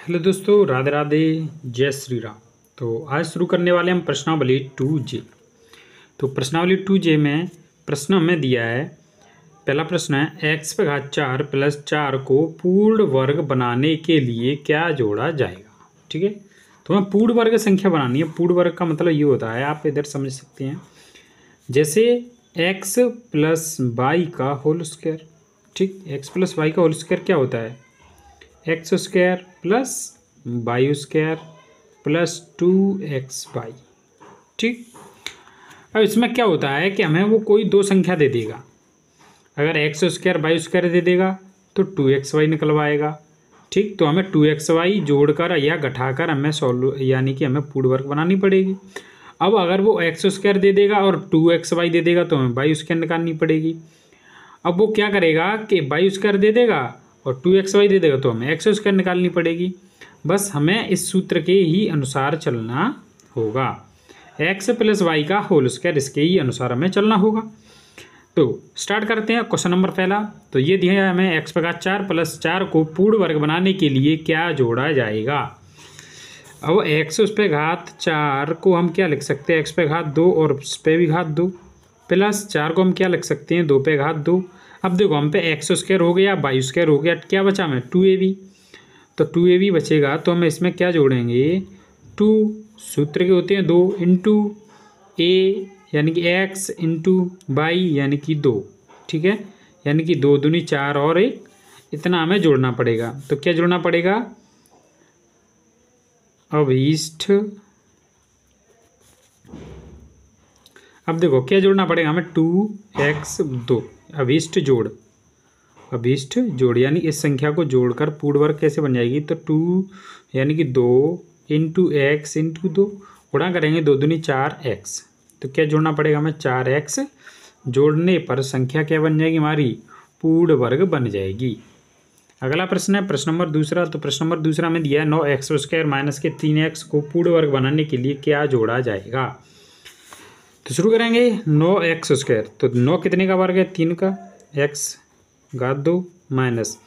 Hello दोस्तों, राधे राधे, जय श्री राम। तो आज शुरू करने वाले हम प्रश्नावली 2J। तो प्रश्नावली 2J में प्रश्न हमें दिया है। पहला प्रश्न है x/4 + 4 को पूर्ण वर्ग बनाने के लिए क्या जोड़ा जाएगा। ठीक है, तो हमें पूर्ण वर्ग संख्या बनानी है। पूर्ण वर्ग का मतलब ये होता है, आप इधर समझ सकते हैं, जैसे x + y का होल स्क्वायर। ठीक, x + y का होल स्क्वायर क्या होता है? x² + y² + 2xy। ठीक, अब इसमें क्या होता है कि हमें वो कोई दो संख्या दे देगा। अगर x² y² दे देगा तो 2xy निकलवाएगा। ठीक, तो हमें 2xy जोड़कर या घटाकर हमें यानी कि हमें पूर्ण वर्ग बनानी पड़ेगी। अब अगर वो x² दे देगा और 2xy दे देगा तो हमें y² निकालनी पड़ेगी। अब वो क्या करेगा कि y² दे देगा और 2xy दे देगा तो हमें x² निकालनी पड़ेगी। बस हमें इस सूत्र के ही अनुसार चलना होगा। x + y का होल स्क्वायर, इसके ही अनुसार हमें चलना होगा। तो स्टार्ट करते हैं। क्वेश्चन नंबर पहला तो ये दिया है हमें x/4 + 4 को पूर्ण वर्ग बनाने के लिए क्या जोड़ा जाएगा। अब x/4 को हम क्या लिख सकते हैं? x/2 और पे भी घात 2 + 4 को हम क्या लिख सकते हैं? 2/2। अब देखो हम पे x² हो गया, y² हो गया, क्या बचा हमें? 2ab। तो 2ab बचेगा तो हम इसमें क्या जोड़ेंगे? 2 सूत्र के होते हैं 2 × a यानी कि x × y यानी कि 2। ठीक है, यानी कि 2 दूनी 4 और 1, इतना हमें जोड़ना पड़ेगा। तो क्या जोड़ना पड़ेगा? अभीष्ट। अब देखो क्या जोड़ना पड़ेगा हमें? 2x2 अभीष्ट जोड़ यानी इस संख्या को जोड़कर पूर्ण वर्ग कैसे बन जाएगी? तो 2 यानी कि 2 × x × 2 गुणा करेंगे 2 दूनी 4x। तो क्या जोड़ना पड़ेगा हमें? 4x। जोड़ने पर संख्या क्या बन जाएगी हमारी? पूर्ण वर्ग बन जाएगी। अगला प्रश्न है प्रश्न नंबर दूसरा। तो प्रश्न नंबर दूसरा में दिया है 9x² - 3x को पूर्ण वर्ग बनाने के लिए क्या जोड़ा जाएगा। तो शुरू करेंगे 9x²। तो 9 कितने का वर्ग है? 3 का। x/2 माइनस,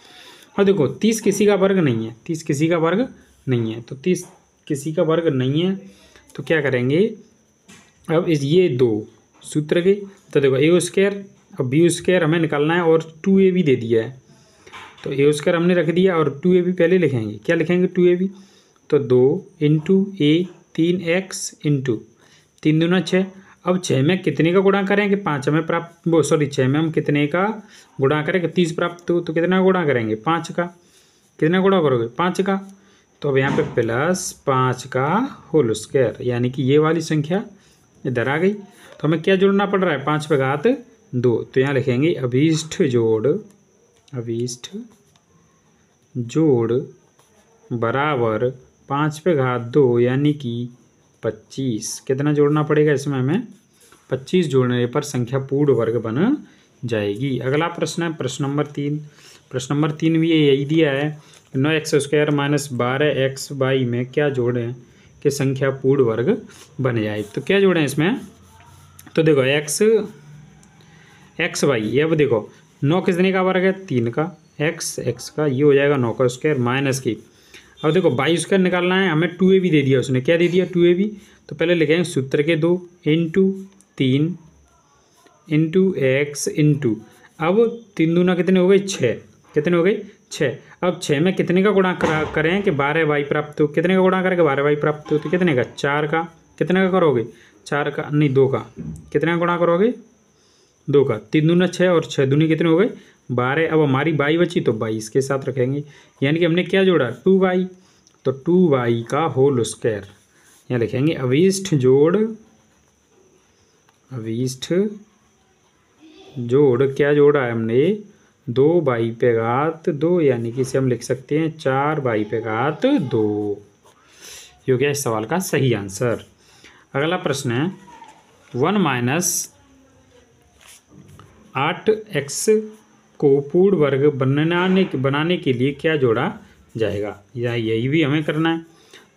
और देखो 30 किसी का वर्ग नहीं है, 30 किसी का वर्ग नहीं है, तो 30 किसी का वर्ग नहीं है तो क्या करेंगे? अब ये 2 सूत्र के, तो देखो a² और b² हमें निकालना है और 2ab दे दिया है। तो a² हमने रख दिया और 2ab पहले लिखेंगे। क्या लिखेंगे? 2ab। तो 2 × a 3x × 3 दूना 6। अब 6 में कितने का गुणा करें कि 5 हमें प्राप्त, 6 में हम कितने का गुणा करें कि 30 प्राप्त हो, तो कितना गुणा करेंगे? 5 का। कितना गुणा करोगे? 5 का। तो अब यहाँ पे +5 का होल स्क्वायर, यानी कि ये वाली संख्या इधर आ गई। तो हमें क्या जोड़ना पड़ रहा है? 5/2। तो यहाँ लिखेंगे अभीष्ट जोड़ बराबर 5/2 यानी कि 25। कितना जोड़ना पड़ेगा इसमें हमें? 25 जोड़ने पर संख्या पूर्ण वर्ग बन जाएगी। अगला प्रश्न है प्रश्न नंबर 3। प्रश्न नंबर 3 भी यही दिया है 9x² - 12xy में क्या जोड़ें कि संख्या पूर्ण वर्ग बन जाए। तो क्या जोड़ें इसमें? तो देखो xy, अब देखो 9 कितने का वर्ग है? 3 का। x का, ये हो जाएगा 9 का स्क्वायर माइनस की। अब देखो y² निकालना है हमें, 2ab दे दिया उसने। क्या दे दिया? 2ab। तो पहले लिखेंगे सूत्र के 2 × 3 × x × अब 3 दूना कितने हो गए? 6। कितने हो गए? 6। अब 6 में कितने का गुणा करें कि 12y प्राप्त हो? कितने का गुणा करेंगे? 12y प्राप्त हो। तो कितने का? 4 का। कितने का करोगे? 4 का नहीं, 2 का। कितने का गुणा करोगे? 2 का। 3 दूना 6 और 6 दूनी कितने हो गए? 12। अब हमारी y बची तो y इसके साथ रखेंगे, यानी कि हमने क्या जोड़ा? 2y। तो 2y का होल स्क्वायर यहाँ लिखेंगे अभीष्ट जोड़ क्या जोड़ा है हमने? 2y/2, यानी कि इसे हम लिख सकते हैं 4y/2। ये हो गया इस सवाल का सही आंसर। अगला प्रश्न है 1 - 8x को पूर्ण वर्ग बनाने के लिए क्या जोड़ा जाएगा। या यही भी हमें करना है।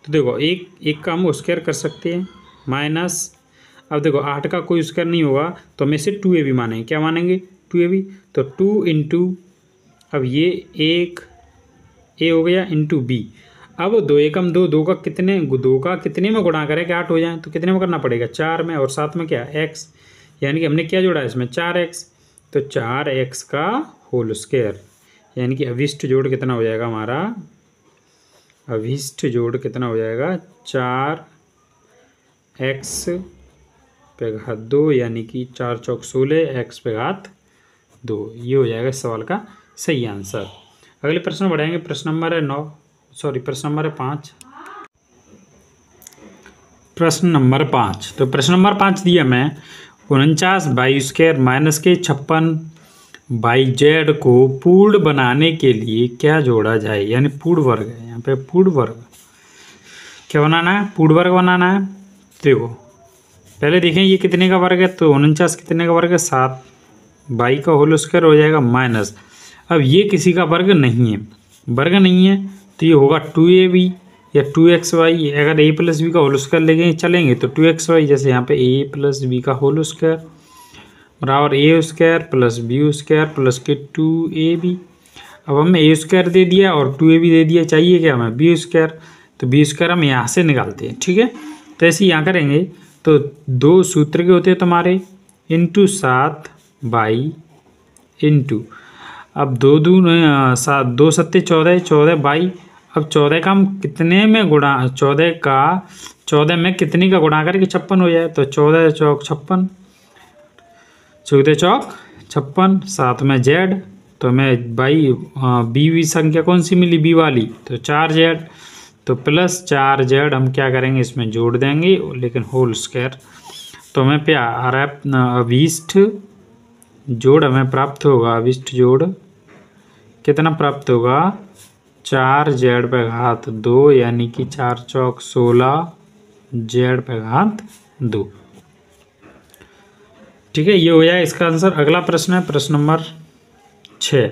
तो देखो एक का हम स्क्वायर कर सकते हैं माइनस, अब देखो 8 का कोई स्क्वायर नहीं होगा तो हम इसे 2ab मानेंगे। क्या मानेंगे? 2ab। तो 2 × अब ये एक a हो गया × b। अब 2 एकम 2, 2 का कितने में गुणा करें कि 8 हो जाए, तो कितने में करना पड़ेगा 4 में, और साथ में क्या x, यानी कि हमने क्या जोड़ा है इसमें 4x, तो 4x का होल स्क्वायर, यानी कि अभिष्ट जोड़ कितना हो जाएगा हमारा, अभिष्ट जोड़ कितना हो जाएगा 4x पे घात 2, यानी कि 4 चौक 16 x पे घात 2। ये हो जाएगा इस सवाल का सही आंसर। अगले प्रश्न बढ़ाएंगे, प्रश्न नंबर है 5। प्रश्न नंबर 5, तो प्रश्न नंबर 5 दिया मैं 49 बाई स्क्वायर माइनस के 56 बाई जेड को पूर्ण बनाने के लिए क्या जोड़ा जाए, यानी पूर्ण वर्ग है यहाँ पे, पूर्ण वर्ग क्या बनाना है, पूर्ण वर्ग बनाना है। देखो पहले देखें ये कितने का वर्ग है, तो 49 कितने का वर्ग है 7, बाई का होल स्क्वायर हो जाएगा माइनस, अब ये किसी का वर्ग नहीं है, वर्ग नहीं है तो ये होगा 2ab या 2xy, अगर a प्लस बी का होल स्क्वायर लेके चलेंगे तो 2xy, जैसे यहाँ पे a प्लस बी का होल स्क्वायर बराबर a square plus b square plus के 2ab। अब हमें a स्क्वायर दे दिया और 2ab दे दिया, चाहिए क्या हमें बी स्क्वायर, तो बी स्क्वायर हम यहाँ से निकालते हैं, ठीक है। तो ऐसे यहाँ करेंगे तो 2 सूत्र के होते हैं तुम्हारे, इंटू 7 बाई इंटू, अब 2 7, 2 सत्ते 14, 14 बाई, अब 14 का हम कितने में गुणा, 14 में कितने का गुणा करके 56 हो जाए, तो 14 चौक 56, 14 चौक 56, साथ में जेड, तो हमें बाई बी संख्या कौन सी मिली, बी वाली, तो 4z, तो प्लस 4z हम क्या करेंगे इसमें जोड़ देंगे, लेकिन होल स्क्वायर, तो हमें क्या आ रहा है, अभिष्ट जोड़ हमें प्राप्त होगा, अभिष्ट जोड़ कितना प्राप्त होगा 4z पे घात 2, यानी कि 4 चौक 16 z पे घात 2, ठीक है। ये हो जाए इसका आंसर। अगला प्रश्न है प्रश्न नंबर 6,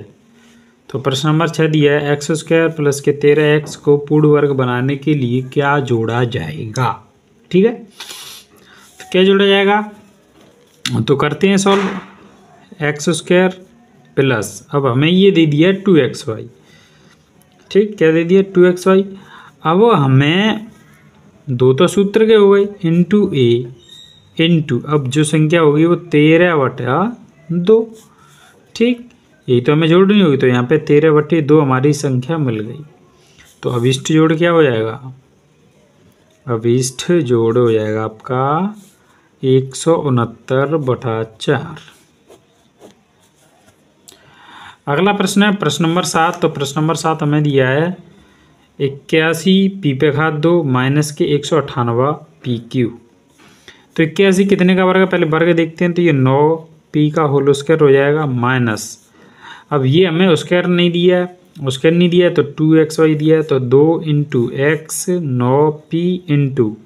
तो प्रश्न नंबर 6 दिया है एक्स स्क्वायर प्लस के 13x को पूर्ण वर्ग बनाने के लिए क्या जोड़ा जाएगा, ठीक है। तो क्या जोड़ा जाएगा, तो करते हैं सॉल्व, एक्स स्क्वायर प्लस, अब हमें ये दे दिया 2xy, ठीक, क्या दे दिया 2xy, अब हमें 2 तो सूत्र के हो गए, इंटू a इंटू, अब जो संख्या होगी वो 13/2, ठीक, यही तो हमें जोड़नी होगी, तो यहाँ पे 13/2 हमारी संख्या मिल गई। तो अभिष्ट जोड़ क्या हो जाएगा, अभिष्ट जोड़ हो जाएगा आपका 169/4। अगला प्रश्न है प्रश्न नंबर 7, तो प्रश्न नंबर 7 हमें दिया है 81 पी पे घात 2 माइनस के 198 पी क्यू। तो 81 कितने का वर्ग है, पहले वर्ग देखते हैं, तो ये 9 पी का होल स्क्वायर हो जाएगा माइनस, अब ये हमें स्क्वायर नहीं दिया है, स्क्वायर नहीं दिया है तो 2xy दिया है, तो 2 इंटू एक्स 9p इंटू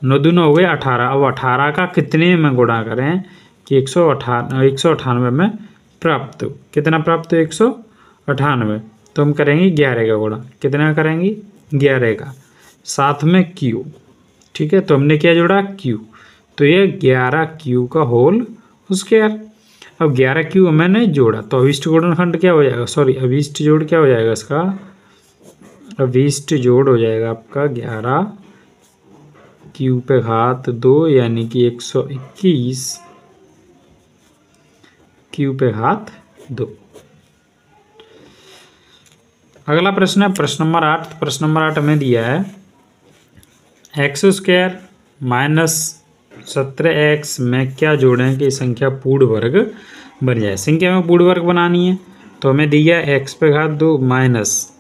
9 दूना हो गए 18, अब 18 का कितने में गुणा करें कि 198 में प्राप्त हो, कितना प्राप्त हो 198, तो हम करेंगे 11 का गुणा, कितना करेंगे 11 का, साथ में q, ठीक है, तो हमने क्या जोड़ा q, तो ये 11q का होल स्क्वायर। अब 11q मैंने जोड़ा, तो अभिष्ट गुणनखंड क्या हो जाएगा, सॉरी अभिष्ट जोड़ क्या हो जाएगा इसका, अभिष्ट जोड़ हो जाएगा आपका 11q पे घात 2, यानी कि 121 q पे घात 2। अगला प्रश्न है प्रश्न नंबर 8, तो प्रश्न नंबर 8 में दिया है एक्स स्क्वायर माइनस 17x में क्या जोड़ें कि संख्या पूर्ण वर्ग बन जाए। संख्या में पूर्ण वर्ग बनानी है तो हमें दिया है x पे घात 2 माइनस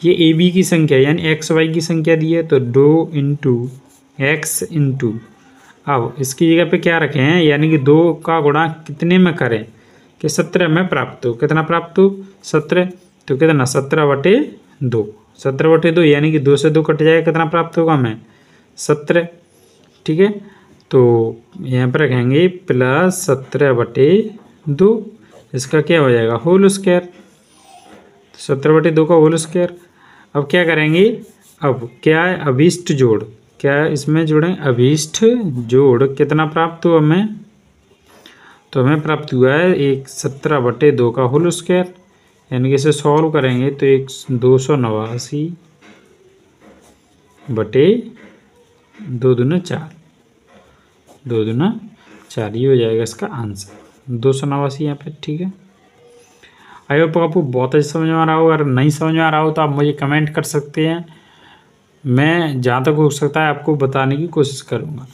ये ए बी की संख्या यानी एक्स वाई की संख्या दी है, तो 2 इंटू एक्स इंटू, अब इसकी जगह पे क्या रखें हैं, यानी कि 2 का गुणा कितने में करें कि 17 में प्राप्त हो, कितना प्राप्त हो 17, तो कितना 17/2, 17/2 यानी कि 2 से 2 कट जाएगा, कितना प्राप्त होगा हमें 17, ठीक है। तो यहाँ पर रखेंगे प्लस 17/2, इसका क्या हो जाएगा होल स्क्वायर, 17/2 का होल स्क्वायर। अब क्या करेंगे, अब क्या है अभिष्ट जोड़, क्या है इसमें जोड़ें अभिष्ट जोड़, कितना प्राप्त हुआ हमें, तो हमें प्राप्त हुआ है 17/2 का होल स्क्वायर, यानी कि इसे सॉल्व करेंगे तो 289 बटे 2 दूना 4, 2 दूना 4, ये हो जाएगा इसका आंसर 289 यहाँ पे। ठीक है, आई होप आपको बहुत अच्छे समझ में आ रहा हो। अगर नहीं समझ में आ रहा हो तो आप मुझे कमेंट कर सकते हैं, मैं जहाँ तक हो सकता है आपको बताने की कोशिश करूँगा।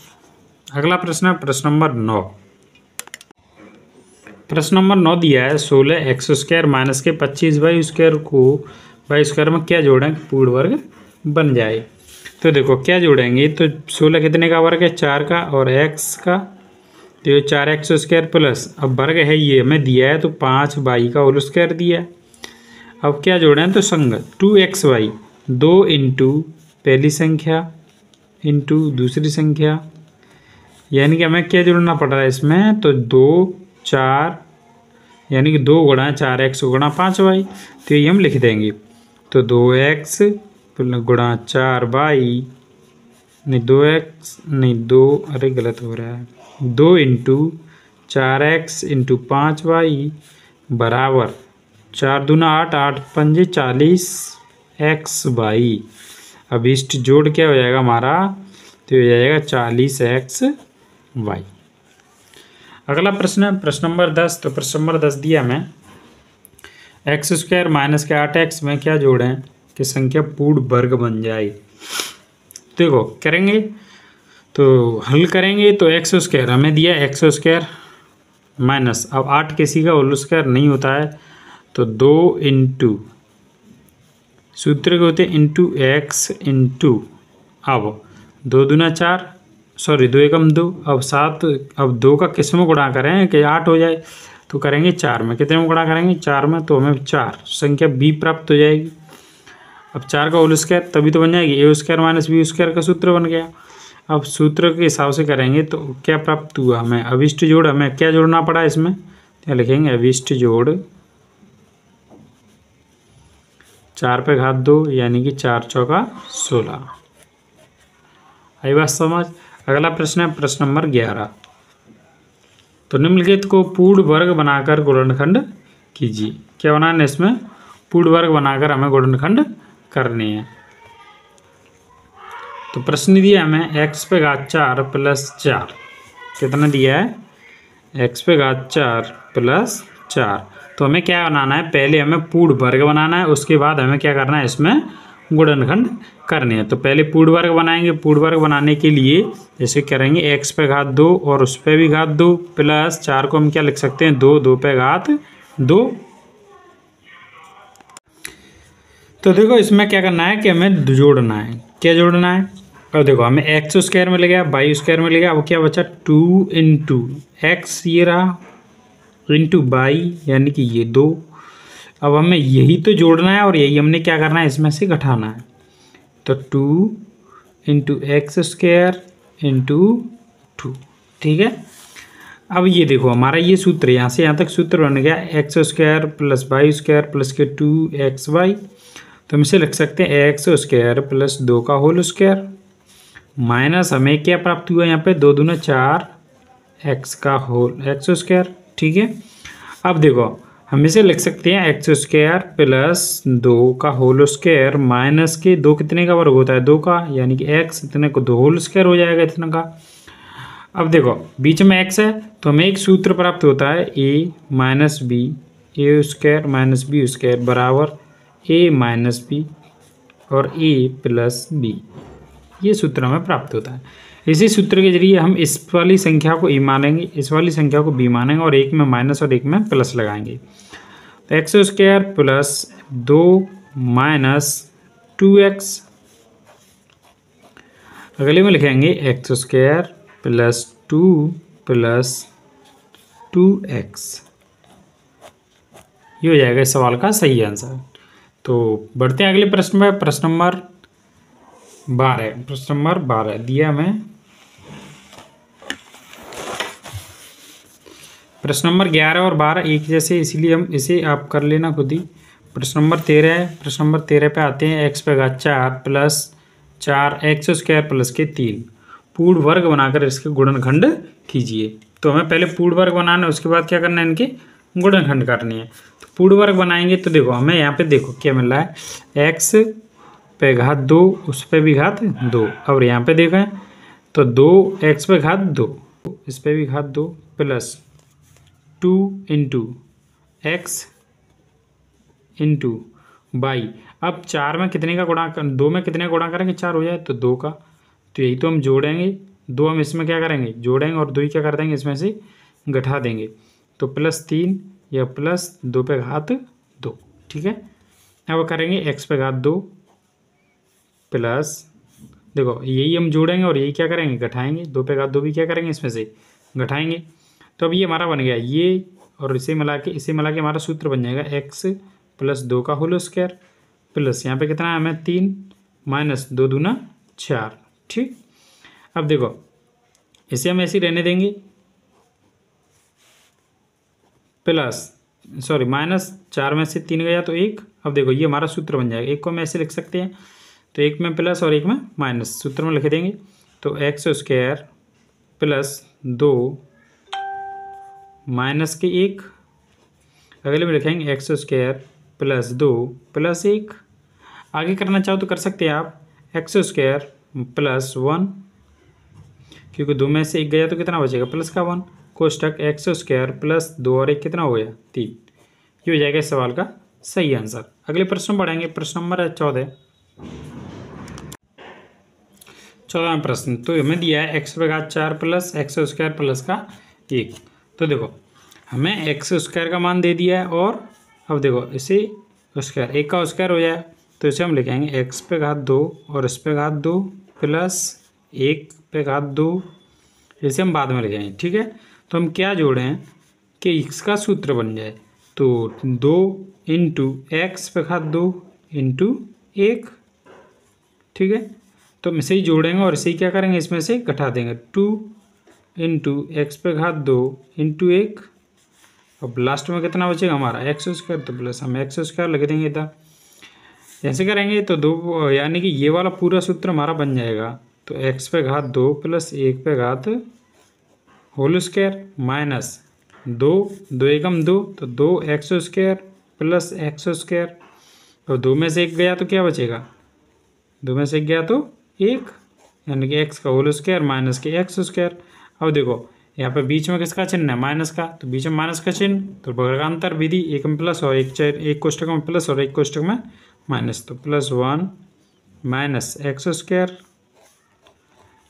अगला प्रश्न है प्रश्न नंबर 9। प्रश्न नंबर 9 दिया है 16x² माइनस के 25y² को y² में क्या जोड़ें पूर्ण वर्ग बन जाए। तो देखो क्या जोड़ेंगे, तो 16 कितने का वर्ग है, 4 का, और x का, तो ये 4x² प्लस, अब वर्ग है ये हमें दिया है तो 5y का होल स्क्वायर दिया है। अब क्या जोड़ें, तो संगत 2xy 2 इंटू पहली संख्या इंटू दूसरी संख्या, यानी कि हमें क्या जोड़ना पड़ रहा है इसमें, तो 2 4 यानी कि 2 गुणा 4x गुणा 5y, तो ये हम लिख देंगे। तो 2x गुणा 4y, नहीं 2x नहीं 2, अरे गलत हो रहा है, 2 इंटू 4x इंटू 5y बराबर 4 दूना 8, 8 पंजे 40xy। अब इष्ट जोड़ क्या हो जाएगा हमारा, तो हो जाएगा 40xy। अगला प्रश्न है प्रश्न नंबर 10। तो प्रश्न नंबर 10 दिया हमें x² माइनस के 8x में क्या जोड़ें कि संख्या पूर्ण वर्ग बन जाए। देखो करेंगे तो हल करेंगे, तो x² हमें दिया x² माइनस, अब 8 किसी का होल स्क्वायर नहीं होता है, तो 2 इंटू सूत्र के होते हैं इंटू x इंटू, अब 2 दूना 4, सॉरी 2 एकम 2, अब 7, अब 2 का किस में गुणा करें कि 8 हो जाए, तो करेंगे 4 में, कितने में गुणा करेंगे 4 में, तो हमें 4 संख्या b प्राप्त हो जाएगी। अब 4 का होल स्क्वायर तभी तो बन जाएगी, a² माइनस b² का सूत्र बन गया। अब सूत्र के हिसाब से करेंगे तो क्या प्राप्त हुआ हमें, अभिष्ट जोड़, हमें क्या जोड़ना पड़ा इसमें, क्या लिखेंगे, अभिष्ट जोड़ 4 पे घात 2 यानी कि 4 चौका 16। आई बात समझ। अगला प्रश्न है प्रश्न नंबर 11। तो निम्नलिखित को पूर्ण वर्ग बनाकर गुणनखंड कीजिए। क्या बनाना है इसमें, पूर्ण वर्ग बनाकर हमें गुणनखंड करने हैं। तो प्रश्न दिया हमें x पे घात 4 प्लस 4, कितना दिया है, x पे घात 4 प्लस 4। तो हमें क्या बनाना है, पहले हमें पूर्ण वर्ग बनाना है, उसके बाद हमें क्या करना है इसमें गुणनखंड करने हैं। तो पहले पूर्ण वर्ग बनाएंगे, पूर्ण वर्ग बनाने के लिए जैसे करेंगे x पे घात 2 और उस पे भी घात 2 प्लस 4 को हम क्या लिख सकते हैं, 2 2 पे घात 2। तो देखो इसमें क्या करना है कि हमें जोड़ना है, क्या जोड़ना है, अब देखो हमें x² मिल गया, y² मिल गया, अब क्या बचा 2 इंटू x ये रहा इंटू y यानी कि ये 2। अब हमें यही तो जोड़ना है और यही हमने क्या करना है इसमें से घटाना है। तो 2 इंटू x² इंटू 2, ठीक है। अब ये देखो हमारा ये सूत्र यहाँ से यहाँ तक सूत्र बन गया x² प्लस y² प्लस के 2xy। तो हम इसे लिख सकते हैं x² प्लस 2 का होल स्क्वायर माइनस हमें क्या प्राप्त हुआ यहाँ पे 2 दूना 4 x का होल x², ठीक है। अब देखो हम इसे लिख सकते हैं x² प्लस 2 का होल स्क्वायर माइनस के 2 कितने का वर्ग होता है 2 का, यानी कि x इतने को 2 होल स्क्वायर हो जाएगा इतना का। अब देखो बीच में x है तो हमें एक सूत्र प्राप्त होता है a minus B a² minus b² बराबर a माइनस बी और a प्लस बी, ये सूत्र हमें प्राप्त होता है। इसी सूत्र के जरिए हम इस वाली संख्या को a मानेंगे, इस वाली संख्या को b मानेंगे और एक में माइनस और एक में प्लस लगाएंगे। तो x² प्लस 2 माइनस 2x, अगले में लिखेंगे x² प्लस 2 प्लस 2x, ये हो जाएगा इस सवाल का सही आंसर। तो बढ़ते हैं अगले प्रश्न में, प्रश्न नंबर 12। प्रश्न नंबर 12 दिया हमें प्रश्न नंबर 11 और 12 एक जैसे, इसीलिए हम इसे आप कर लेना खुद ही। प्रश्न नंबर 13 है, प्रश्न नंबर 13 पे आते हैं x पे घात 4 प्लस 4x² प्लस के 3 पूर्ण वर्ग बनाकर इसके गुणनखंड कीजिए। तो हमें पहले पूर्ण वर्ग बनाना है, उसके बाद क्या करना है इनके गुणनखंड करनी है। तो पूर्ण वर्ग बनाएंगे तो देखो हमें यहाँ पे देखो क्या मिल रहा है x पे घात 2, उस पे भी घात 2। और यहाँ पे देखें तो 2x पे घात 2, इस पे भी घात 2 plus 2 into x into y. अब 4 में कितने का गुणा 2 में कितने का गुणा करेंगे, 4 हो जाए तो 2 का। तो यही तो हम जोड़ेंगे, 2 हम इसमें क्या करेंगे जोड़ेंगे और 2 ही क्या कर देंगे इसमें से घटा देंगे। तो +3 या प्लस 2 पे घात 2। ठीक है, अब करेंगे x पे घात 2 प्लस, देखो यही हम जोड़ेंगे और यही क्या करेंगे घटाएंगे। 2 पे घात 2 भी क्या करेंगे इसमें से घटाएंगे। तो अब ये हमारा बन गया ये, और इसे मिला के हमारा सूत्र बन जाएगा x + 2 का होल स्क्वायर प्लस यहाँ पे कितना है हमें 3 माइनस 2 दूना 4। ठीक, अब देखो इसे हम ऐसे ही रहने देंगे प्लस माइनस 4 में से 3 गया तो 1। अब देखो ये हमारा सूत्र बन जाएगा, एक को हम ऐसे लिख सकते हैं, तो एक में प्लस और एक में माइनस, सूत्र में लिख देंगे। तो x² प्लस 2 माइनस के 1, अगले में लिखेंगे x² प्लस 2 प्लस 1। आगे करना चाहो तो कर सकते हैं आप x² प्लस 1, क्योंकि 2 में से 1 गया तो कितना बचेगा प्लस का 1, कोष्टक x² प्लस 2 और 1 कितना हो गया 3। ये हो जाएगा इस सवाल का सही आंसर। अगले प्रश्न बढ़ेंगे, प्रश्न नंबर 14। 14वां प्रश्न, तो हमें दिया है x पे घात 4 प्लस x² प्लस का 1। तो देखो हमें x² का मान दे दिया है, और अब देखो इसे स्क्वायर 1 का स्क्वायर हो जाए तो इसे हम लिखेंगे x पे घात 2 और इस पे घात 2 प्लस 1 पे घात 2, इसे हम बाद में लिखेंगे। ठीक है, तो हम क्या जोड़ें कि x का सूत्र बन जाए, तो 2 इंटू एक्स पे घात 2 इंटू 1। ठीक है, तो हम इसे ही जोड़ेंगे और इसे ही क्या करेंगे इसमें से घटा देंगे, 2 इंटू एक्स पे घात 2 इंटू 1। अब लास्ट में कितना बचेगा हमारा x², तो प्लस हम x² लिख देंगे इधर। ऐसे करेंगे तो 2, यानी कि ये वाला पूरा सूत्र हमारा बन जाएगा। तो x पे घात 2 प्लस 1 पे घात होल स्क्वायर माइनस 2, 2 एकम 2, तो 2x² प्लस x²। और 2 में से 1 गया तो क्या बचेगा, 2 में से 1 गया तो 1, यानी कि x का होल स्क्वायर माइनस के x²। अब देखो यहाँ पे बीच में किसका चिन्ह है माइनस का, तो बीच में माइनस का चिन्ह, तो वर्गांतर विधि, एक में प्लस और एक कोष्टक में प्लस और एक कोष्टक में माइनस, तो +1 माइनस x²।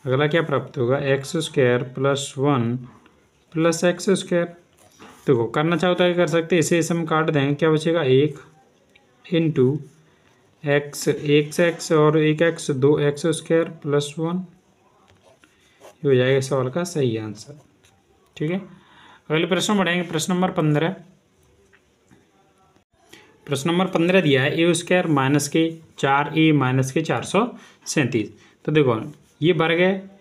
अगला क्या प्राप्त होगा x² प्लस 1 प्लस x²। देखो करना चाहो तो कर सकते हैं, इसे हम काट देंगे, क्या बचेगा 1 इंटू x, 1x और 1x 2x² प्लस 1। ये हो जाएगा सवाल का सही आंसर। ठीक है, अगले प्रश्न बढ़ेंगे, प्रश्न नंबर 15। प्रश्न नंबर 15 दिया है a² माइनस के 4a माइनस के 437। तो देखो ये वर्ग है,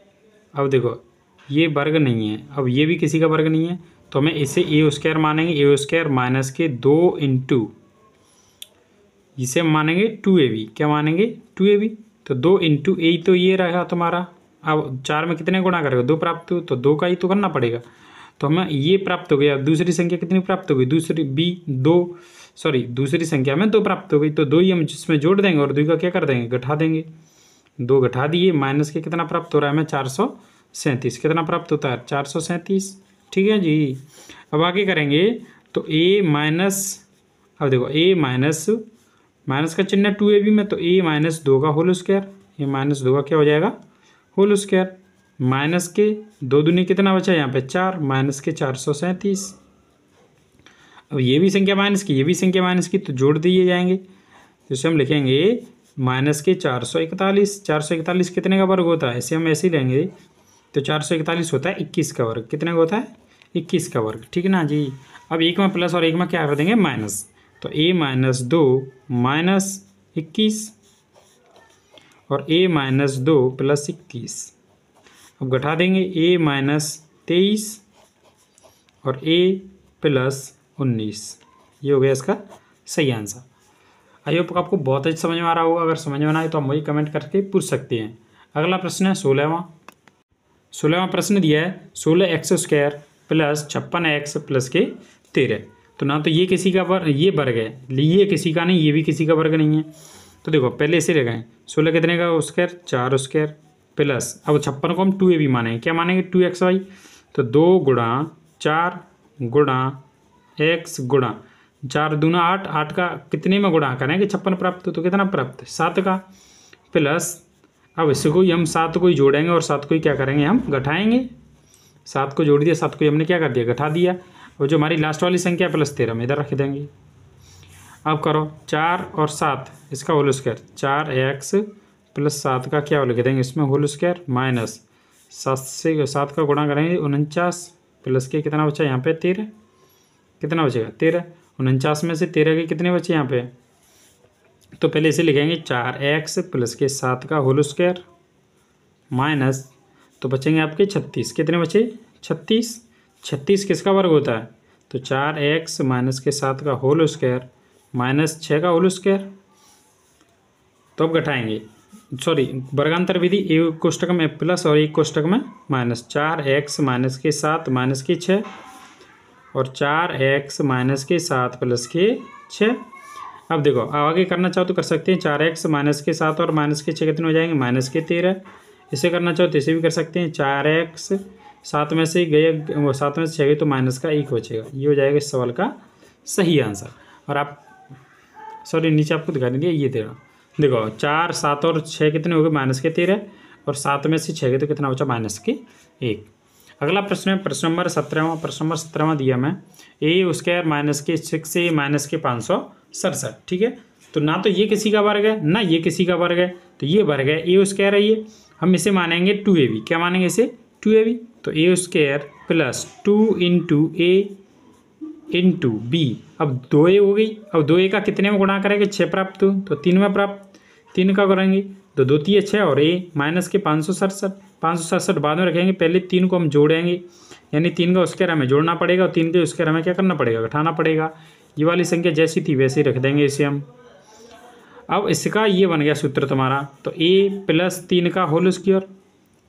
अब देखो ये वर्ग नहीं है, अब ये भी किसी का वर्ग नहीं है, तो हमें इसे a² मानेंगे, a² माइनस के 2 इंटू, इसे हम मानेंगे 2ab, क्या मानेंगे 2ab, तो 2 इंटू a, तो ये रहा तुम्हारा। अब 4 में कितने गुणा करेगा 2 प्राप्त हो, तो 2 का ही तो करना पड़ेगा। तो हमें ये प्राप्त हो गया, दूसरी संख्या कितनी प्राप्त हो गई, दूसरी संख्या में 2 प्राप्त हो गई, तो 2 ही हम जिसमें जोड़ देंगे और 2 का क्या कर देंगे घटा देंगे। 2 घटा दिए, माइनस के कितना प्राप्त हो रहा है हमें 437, कितना प्राप्त होता है 437। ठीक है जी, अब आगे करेंगे तो a माइनस, अब देखो a माइनस का चिन्ह 2ab में, तो a माइनस 2 का होल स्क्वायर, a माइनस 2 का क्या हो जाएगा होल स्क्वायर, माइनस के 2 दूनी कितना बचा यहाँ पे 4, माइनस के 437। अब ये भी संख्या माइनस की, ये भी संख्या माइनस की, तो जोड़ दिए जाएंगे, जिससे हम लिखेंगे माइनस के 441। 441 कितने का वर्ग होता है, ऐसे हम ऐसे ही लेंगे, तो 441 होता है 21 का वर्ग, कितने का होता है 21 का वर्ग। ठीक है ना जी, अब एक में प्लस और एक में क्या कर देंगे माइनस, तो a माइनस 2 माइनस 21 और a माइनस 2 प्लस 21। अब घटा देंगे a माइनस 23 और a प्लस 19। ये हो गया इसका सही आंसर। आई होप आपको बहुत अच्छी समझ में आ रहा होगा, अगर समझ में ना आए तो आप मुझे कमेंट करके पूछ सकते हैं। अगला प्रश्न है 16वां प्रश्न दिया है 16x² प्लस 56x प्लस के 13। तो ना तो ये किसी का वर्ग, ये वर्ग है, ये किसी का नहीं, ये भी किसी का वर्ग नहीं है, तो देखो पहले इसे लगाएं, 16 कितने का स्क्वायर 4 स्क्वायर प्लस, अब 56 को हम 2ab मानेंगे, क्या मानेंगे 2xy, तो 2 गुणा 4 गुणा x गुणा 4 दूना 8, 8 का कितने में गुणा करेंगे 56 प्राप्त, तो कितना प्राप्त 7 का प्लस, अब इससे कोई हम 7 को ही जोड़ेंगे और 7 को ही क्या करेंगे हम घटाएंगे, 7 को जोड़ दिया, 7 को हमने क्या कर दिया घटा दिया, और जो हमारी लास्ट वाली संख्या प्लस 13 में इधर रख देंगे। अब करो 4 और 7 इसका होल स्क्वायर 4x प्लस 7 का क्या लिख देंगे इसमें होल स्क्वायर माइनस 7 से 7 का गुणा करेंगे 49 प्लस के कितना बचा यहाँ पे 13, कितना बचेगा 13, 49 में से 13 के कितने बचे यहाँ पे, तो पहले इसे लिखेंगे 4x प्लस के 7 का होल स्क्वायर माइनस, तो बचेंगे आपके 36, कितने बचे 36, 36 किसका वर्ग होता है, तो 4x माइनस के 7 का होल स्क्वायर माइनस 6 का होल स्क्वायर, तो अब घटाएंगे, सॉरी वर्गांतर विधि, एक कोष्टक में प्लस और एक कोष्टक में माइनस, 4x माइनस के 7 माइनस के 6 और 4x माइनस के 7 प्लस के 6। अब देखो आगे करना चाहो तो कर सकते हैं, 4x माइनस के 7 और माइनस के 6 कितने हो जाएंगे माइनस के 13, इसे करना चाहो तो इसे भी कर सकते हैं, 4x 7 में से गए 7 में से 6 गए तो माइनस का 1 बचेगा, ये हो जाएगा इस सवाल का सही आंसर। और आप सॉरी नीचे आपको दिखा देंगे ये 13, देखो 4 7 और 6 कितने हो गए माइनस के 13 और 7 में से 6 गए तो कितना बचा माइनस के 1। अगला प्रश्न है प्रश्न नंबर 17वां, प्रश्न नंबर 17वां दिया मैं a स्क्वायर माइनस के 6a माइनस के 567, ठीक है, तो ना तो ये किसी का वर्ग है ना ये किसी का वर्ग है, तो ये वर्ग है a स्क्वायर है, ये हम इसे मानेंगे 2ab, क्या मानेंगे इसे 2ab, तो a square plus 2 into a into b, अब 2a हो गई, अब 2a का कितने में गुणा करेंगे 6 प्राप्त, तो 3 में प्राप्त, 3 का करेंगे तो 2 3 6 और a माइनस के 567 बाद में रखेंगे, पहले 3 को हम जोड़ेंगे, यानी 3 का स्क्वायर हमें जोड़ना पड़ेगा और 3 के स्क्वायर हमें क्या करना पड़ेगा घटाना पड़ेगा, ये वाली संख्या जैसी थी वैसे ही रख देंगे इसे हम। अब इसका ये बन गया सूत्र तुम्हारा, तो a प्लस 3 का होल स्क्वायर,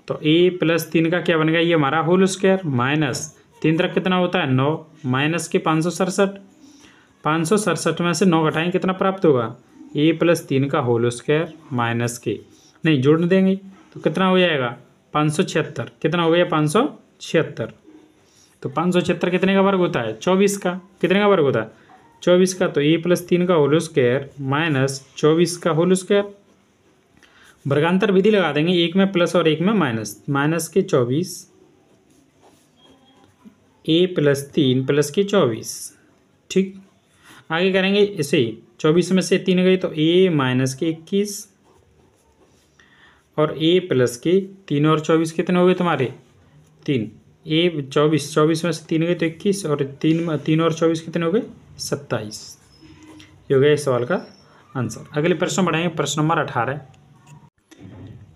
तो a प्लस 3 का क्या बन गया ये हमारा होल स्क्वायर माइनस 3 तक कितना होता है 9 माइनस के 567 में से 9 घटाएंगे कितना प्राप्त होगा a प्लस 3 का होल स्क्वायर माइनस के, नहीं जोड़ देंगे तो कितना हो जाएगा 576, कितना हो गया 576, तो 576 कितने का वर्ग होता है 24 का, कितने का वर्ग होता है 24 का, तो a प्लस 3 का होल स्क्वायर माइनस 24 का होल स्क्वायर, वर्गांतर विधि लगा देंगे, एक में प्लस और एक में माइनस, माइनस के 24 a प्लस 3 प्लस के 24, ठीक, आगे करेंगे इसे ही 24 में से 3 गई तो a माइनस के 21 और a प्लस के 3 और 24 कितने हो गए तुम्हारे 3, a 24 में से 3 गए तो 21 और 3 और 24 कितने हो गए 27, ये हो गया इस सवाल का आंसर। अगले प्रश्न बढ़ाएंगे, प्रश्न नंबर 18,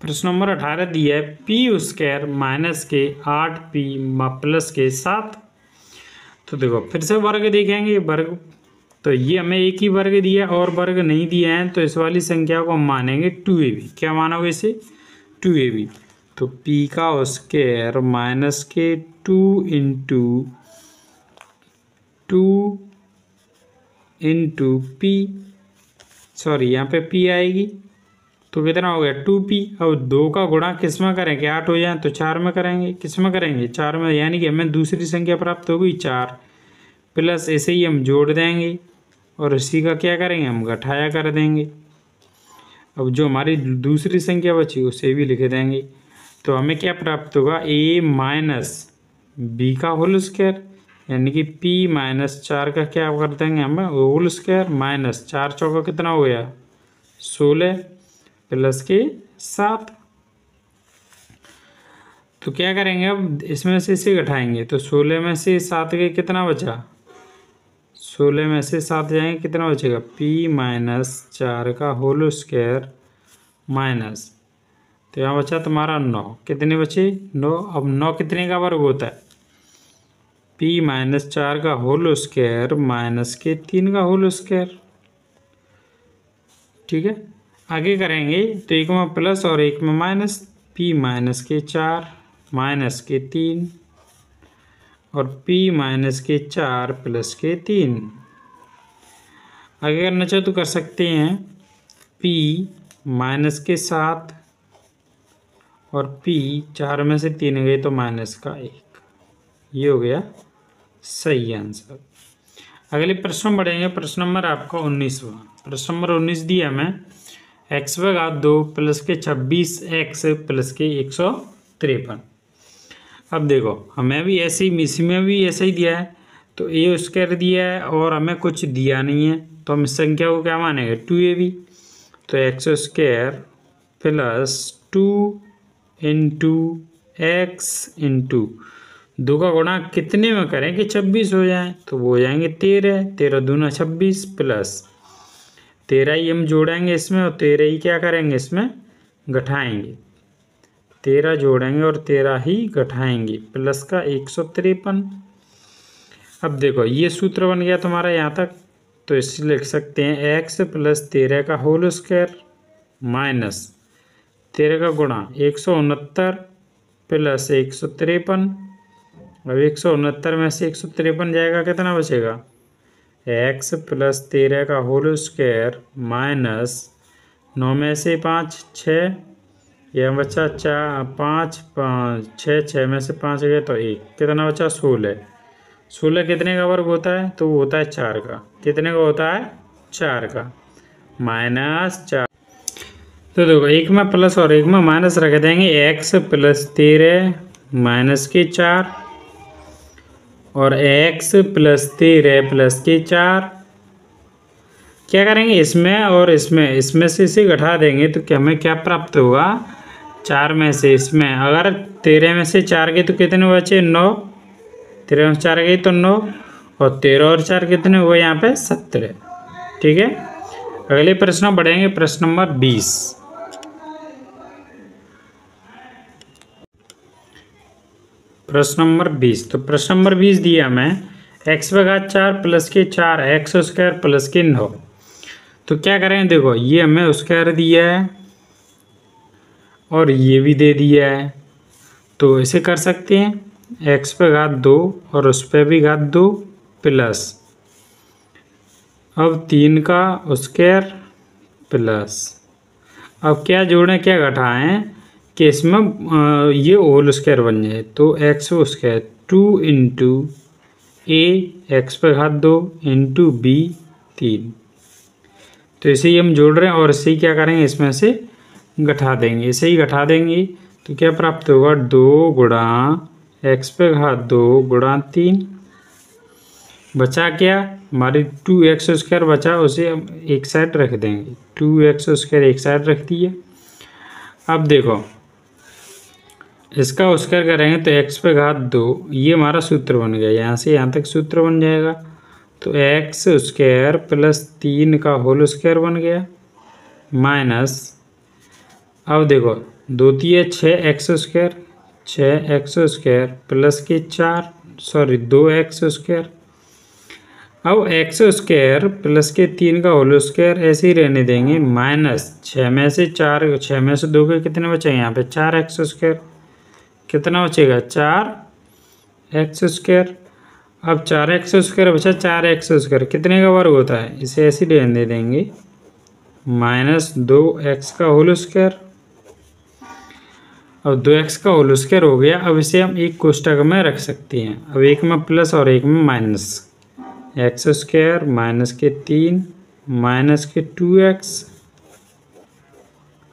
प्रश्न नंबर 18 दिया है पी स्क्वायर माइनस के 8p प्लस के 7, तो देखो फिर से वर्ग देखेंगे, वर्ग तो ये हमें एक ही वर्ग दिया और वर्ग नहीं दिए हैं, तो इस वाली संख्या को हम मानेंगे 2ab, क्या मानोगे इसे 2ab, तो p का स्क्वायर माइनस के 2 इंटू p, सॉरी यहाँ पे p आएगी तो कितना हो गया 2p, अब 2 का गुणा किस में करेंगे 8 हो जाए तो 4 में करेंगे, किस में करेंगे 4 में, यानी कि हमें दूसरी संख्या प्राप्त हो गई 4, प्लस ऐसे ही हम जोड़ देंगे और इसी का क्या करेंगे हम घटाया कर देंगे, अब जो हमारी दूसरी संख्या बची उसे भी लिख देंगे, तो हमें क्या प्राप्त होगा a माइनस बी का होल स्क्वायर, यानी कि p माइनस 4 का क्या कर देंगे हम होल स्क्वायर माइनस 4 चौका कितना हो गया 16 प्लस के 7, तो क्या करेंगे अब इसमें से इसे घटाएंगे, तो 16 में से 7 के कितना बचा 16 में से 7 जाएंगे कितना बचेगा p माइनस 4 का होल स्क्वायर माइनस, तो यहाँ बचा तुम्हारा 9, कितने बचे 9, अब 9 कितने का वर्ग होता है p माइनस 4 का होल स्क्वायर माइनस के 3 का होल स्क्वायर, ठीक है, आगे करेंगे तो एक में प्लस और एक में माइनस, p माइनस के 4 माइनस के 3 और p माइनस के 4 प्लस के 3, आगे करना चाहे तो कर सकते हैं, p -7 और p 4 में से 3 गए तो -1। ये हो गया सही आंसर। अगले प्रश्न में बढ़ेंगे। प्रश्न नंबर आपका 19वां। प्रश्न नंबर 19 दिया हमें x/2 प्लस के 26x प्लस के 153। अब देखो हमें भी ऐसे ही इसमें भी ऐसे ही दिया है, तो ए स्क्वायर दिया है और हमें कुछ दिया नहीं है, तो हम इस संख्या को क्या मानेंगे 2ab। तो x² plus 2 into x into 2 का गुणा कितने में करें कि 26 हो जाए, तो वो हो जाएंगे 13। 13 दूना 26 प्लस 13 ही हम जोड़ेंगे इसमें और 13 ही क्या करेंगे इसमें घटाएंगे। 13 जोड़ेंगे और 13 ही घटाएंगे प्लस का 153। अब देखो ये सूत्र बन गया तुम्हारा यहाँ तक, तो इससे लिख सकते हैं x प्लस 13 का होल स्क्वायर माइनस 13 का गुणा 169 प्लस 153। अब 169 में से 153 जाएगा, कितना बचेगा x प्लस 13 का होल स्क्वायर माइनस 9 में से 5 6, यह बचा 4 5 5 6 6 में से 5 गए तो 1, कितना बचा 16। 16 कितने का वर्ग होता है, तो वो होता है 4 का। कितने का होता है 4 का -4। तो देखो एक में प्लस और एक में माइनस रख देंगे। x प्लस 13 माइनस के 4 और x प्लस 13 प्लस के 4 क्या करेंगे इसमें और इसमें से इसे घटा देंगे, तो क्या हमें क्या प्राप्त होगा 4 में से इसमें अगर 13 में से 4 गए तो कितने बचे 9। 13 में 4 गई तो 9 और 13 और 4 कितने हुए यहाँ पे 17। ठीक है, अगले प्रश्न बढ़ेंगे। प्रश्न नंबर 20। प्रश्न नंबर 20। तो प्रश्न नंबर 20 दिया हमें x/4 प्लस के 4x² प्लस के 9। तो क्या करें, देखो ये हमें स्क्वायर दिया है और ये भी दे दिया है, तो इसे कर सकते हैं x/2 और उस पर भी घात 2 प्लस अब 3 का स्क्वायर प्लस अब क्या जोड़ें क्या घटाएं कि इसमें ये होल स्क्वायर बन जाए, तो x² 2 into a x/2 into b 3। तो इसे ही हम जोड़ रहे हैं और इसे ही क्या करेंगे इसमें से घटा देंगे। इसे ही घटा देंगे तो क्या प्राप्त होगा 2 गुणा x/2 गुणा 3। बचा क्या हमारी 2x² बचा, उसे हम एक साइड रख देंगे। 2x² एक साइड रख दिए। अब देखो इसका स्क्वायर करेंगे तो x/2 ये हमारा सूत्र बन गया, यहाँ से यहाँ तक सूत्र बन जाएगा। तो x² प्लस 3 का होल स्क्वायर बन गया माइनस अब देखो 2 3 6x² 6x² प्लस के 2x²। अब x² प्लस के 3 का होल स्क्वायर ऐसे ही रहने देंगे माइनस 6 में से 4 6 में से 2 के कितने बचेंगे यहाँ पे 4x²। कितना बचेगा 4x²। अब 4x² बचा 4x² कितने का वर्ग होता है, इसे ऐसे ही रहने देंगे -2x का होल स्क्वायर। अब 2x का होल स्क्वायर हो गया। अब इसे हम एक कोष्टक में रख सकते हैं। अब एक में प्लस और एक में माइनस। x² माइनस के 3 माइनस के 2x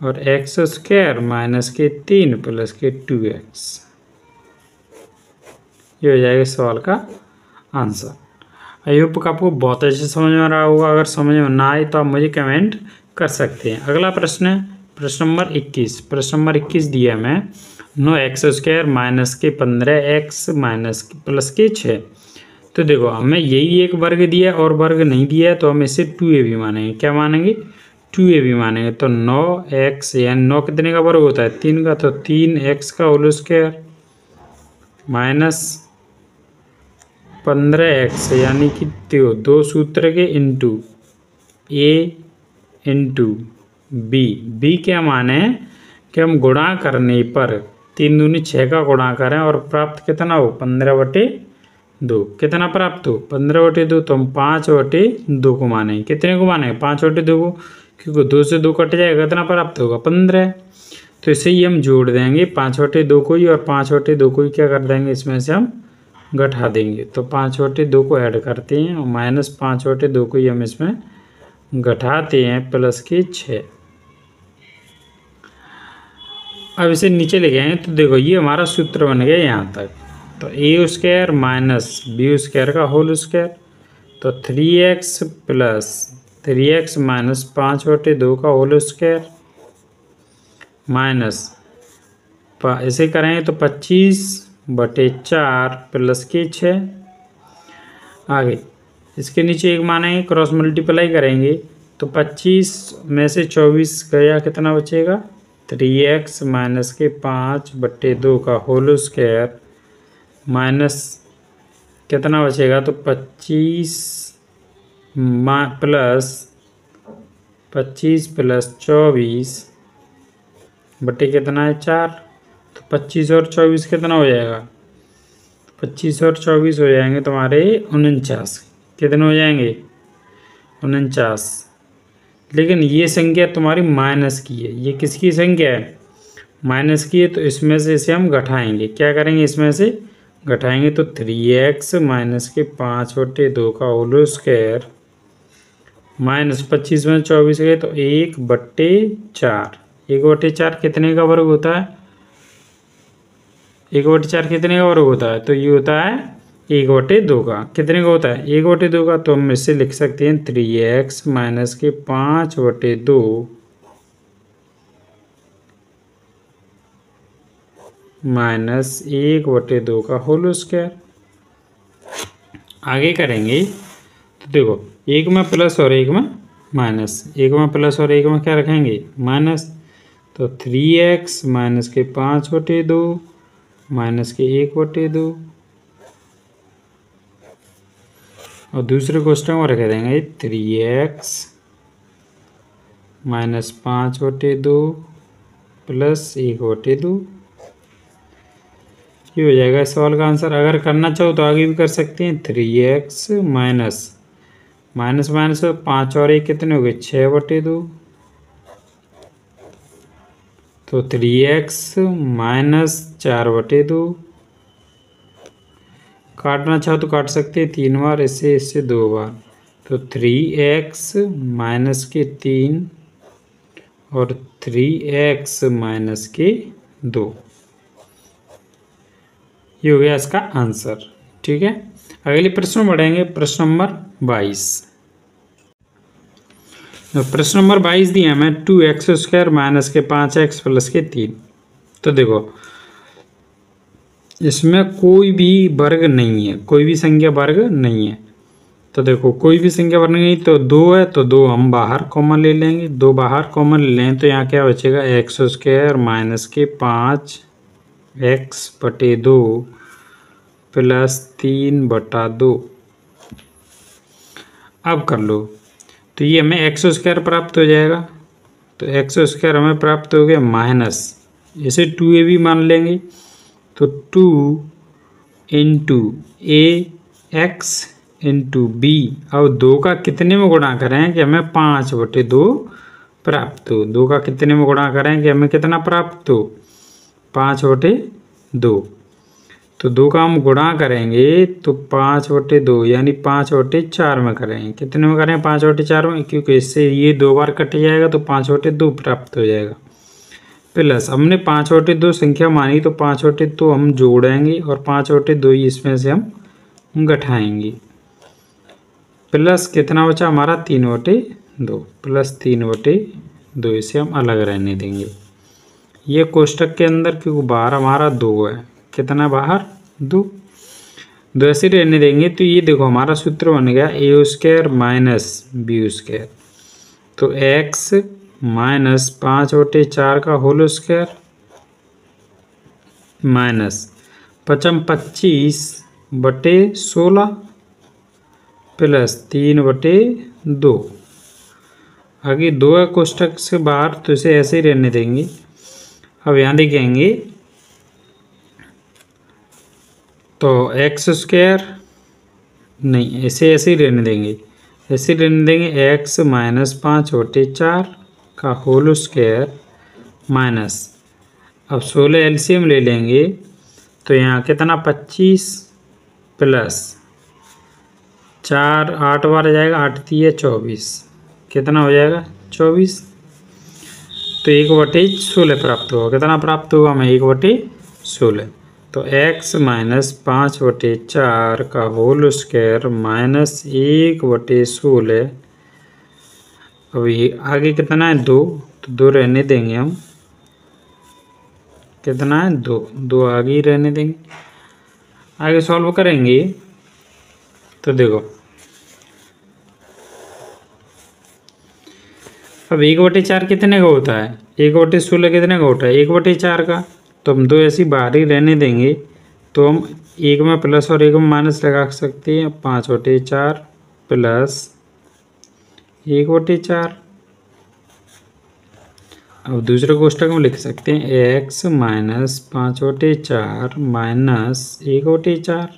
और x² माइनस के 3 प्लस के 2x। ये हो जाएगा सवाल का आंसर। आई होप आपको बहुत अच्छे समझ में आ रहा होगा। अगर समझ में ना आए तो आप मुझे कमेंट कर सकते हैं। अगला प्रश्न है प्रश्न नंबर 21। प्रश्न नंबर 21 दिया मैं 9x² माइनस के 15x माइनस प्लस के 6। तो देखो हमें यही एक वर्ग दिया है और वर्ग नहीं दिया है, तो हम इसे 2ab मानेंगे। क्या मानेंगे 2ab मानेंगे। तो 9x यानी 9 कितने का वर्ग होता है 3 का, तो 3x का होल स्क्वायर माइनस 15x यानी कि 2 सूत्र के इंटू a इंटू b क्या माने कि हम गुणा करने पर 3 दूनी 6 का गुणा करें और प्राप्त कितना हो 15/2। कितना प्राप्त हो 15/2, तो हम 5/2 को मानेंगे। कितने को मानेंगे 5/2 को, क्योंकि 2 से 2 कट जाएगा, कितना प्राप्त होगा 15। तो इसे ही हम जोड़ देंगे 5/2 को ही, और 5/2 को ही क्या कर देंगे, इसमें से हम घटा देंगे। तो 5/2 को ऐड करते हैं और -5/2 को ही हम इसमें घटाते हैं, प्लस के 6। अब इसे नीचे ले आएंगे तो देखो ये हमारा सूत्र बन गया यहाँ तक। तो a² माइनस b² का होल स्क्वायर, तो 3x प्लस 3x माइनस 5/2 का होल स्क्वायर माइनस ऐसे करेंगे तो 25/4 प्लस के 6। आगे इसके नीचे एक मानेंगे, क्रॉस मल्टीप्लाई करेंगे तो 25 में से 24 गया, कितना बचेगा 3x माइनस के 5/2 का होल स्क्वायर माइनस कितना बचेगा, तो 25 प्लस 24 बटे कितना है 4। तो 25 और 24 कितना हो जाएगा, 25 और 24 हो जाएंगे तुम्हारे 49। कितने हो जाएंगे 49। लेकिन ये संख्या तुम्हारी माइनस की है, ये किसकी संख्या है, माइनस की है। तो इसमें से इसे हम घटाएंगे, क्या करेंगे, इसमें से घटाएंगे। तो 3x माइनस के 5/2 का होल स्क्वायर माइनस 25 में 24 गए तो 1/4। 1/4 कितने का वर्ग होता है, 1/4 कितने का वर्ग होता है, तो ये होता है 1/2 का। कितने का होता है 1/2 का। तो हम इससे लिख सकते हैं 3x माइनस के 5/2 माइनस 1/2 का होल स्क्वायर। आगे करेंगे तो देखो एक में प्लस और एक में माइनस, एक में प्लस और एक में क्या रखेंगे माइनस। तो 3x माइनस के 5/2 माइनस के 1/2 और दूसरे क्वेश्चन में रख देंगे 3x माइनस 5/2 प्लस 1/2। ये हो जाएगा इस सवाल का आंसर। अगर करना चाहो तो आगे भी कर सकते हैं। 3x माइनस माइनस 5 और 1 कितने हो गए 6/2। तो 3x माइनस 4/2। काटना चाहो तो काट सकते हैं 3 बार, इससे 2 बार। तो 3x माइनस के 3 और 3x माइनस के 2, ये हो गया इसका आंसर। ठीक है, अगले प्रश्न में बढ़ेंगे। प्रश्न नंबर 22। प्रश्न नंबर 22 दिया हमें 2x² माइनस के 5x प्लस के 3। तो देखो इसमें कोई भी वर्ग नहीं है, कोई भी संख्या वर्ग नहीं है। तो देखो कोई भी संख्या वर्ग नहीं, तो 2 है तो 2 हम बाहर कॉमन ले लेंगे। 2 बाहर कॉमन ले लें तो यहाँ क्या बचेगा x² माइनस के 5x/2 प्लस 3/2। अब कर लो तो ये हमें x² प्राप्त हो जाएगा। तो x² हमें प्राप्त हो गया माइनस, इसे 2a भी मान लेंगे। तो 2 इंटू ax इंटू b। अब 2 का कितने में गुणा करें कि हमें 5/2 प्राप्त हो। 2 का कितने में गुणा करें कि हमें कितना प्राप्त हो 5/2। तो 2 का हम गुणा करेंगे तो 5/2 यानी 5/4 में करेंगे। कितने में करें 5/4 में, क्योंकि इससे ये 2 बार कट जाएगा तो 5/2 प्राप्त हो जाएगा। प्लस हमने 5/2 संख्या मानी तो 5/2 हम जोड़ेंगे और 5/2 ही इसमें से हम घटाएंगे। प्लस कितना बचा हमारा 3/2 प्लस 3/2, इसे हम अलग रहने देंगे ये कोष्टक के अंदर, क्योंकि बाहर हमारा 2 है। कितना बाहर 2 ऐसे रहने देंगे। तो ये देखो हमारा सूत्र बन गया a² माइनस b²। तो x माइनस 5/4 का होल स्क्वायर माइनस 25/16 प्लस 3/2। आगे 2 है कोष्टक से बाहर तो इसे ऐसे ही रहने देंगे। अब यहाँ देखेंगे तो x² नहीं, इसे ऐसे ही रहने देंगे। ऐसे रहने देंगे x माइनस 5/4 का होल स्क्वायर माइनस, अब 16 एलसीएम ले लेंगे तो यहाँ कितना 25 प्लस 4 8 बार जाएगा, 8 3 24, कितना हो जाएगा 24। तो 1/16 प्राप्त होगा। कितना प्राप्त होगा हमें 1/16। तो x माइनस 5/4 का होल स्क्वायर माइनस 1/16। अब ये आगे कितना है 2, तो 2 रहने देंगे हम। कितना है 2, 2 आगे ही रहने देंगे। आगे सॉल्व करेंगे तो देखो अब 1/4 कितने का होता है, 1/16 कितने का होता है 1/4 का। तो हम 2 ऐसी बाहर ही रहने देंगे, तो हम एक में प्लस और एक में माइनस लगा सकते हैं। 5/4 प्लस 1/4। अब दूसरे कोष्टक में लिख सकते हैं x माइनस 5/4 माइनस 1/4।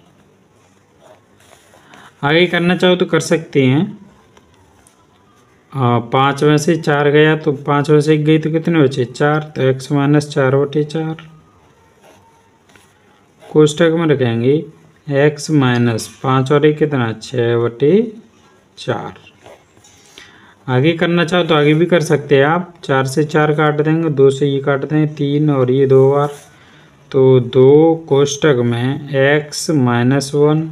आगे करना चाहो तो कर सकते हैं। 5 में से 4 गया तो 5 में से 1 गई तो कितने बचे 4, तो x माइनस 4/4। कोष्टक में रखेंगे x माइनस 5 और 1 कितना 6/4। आगे करना चाहो तो आगे भी कर सकते हैं आप। 4 से 4 काट देंगे, 2 से ये काट देंगे 3 और ये 2 बार, तो 2 कोष्टक में x माइनस 1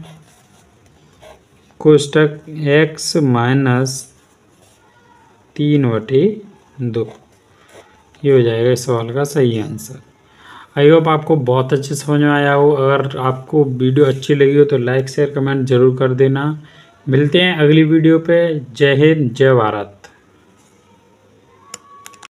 कोष्टक x माइनस 3/2। ये हो जाएगा इस सवाल का सही आंसर। आई होप आपको बहुत अच्छे समझ में आया हो। अगर आपको वीडियो अच्छी लगी हो तो लाइक शेयर कमेंट जरूर कर देना। मिलते हैं अगली वीडियो पे। जय हिंद, जय भारत।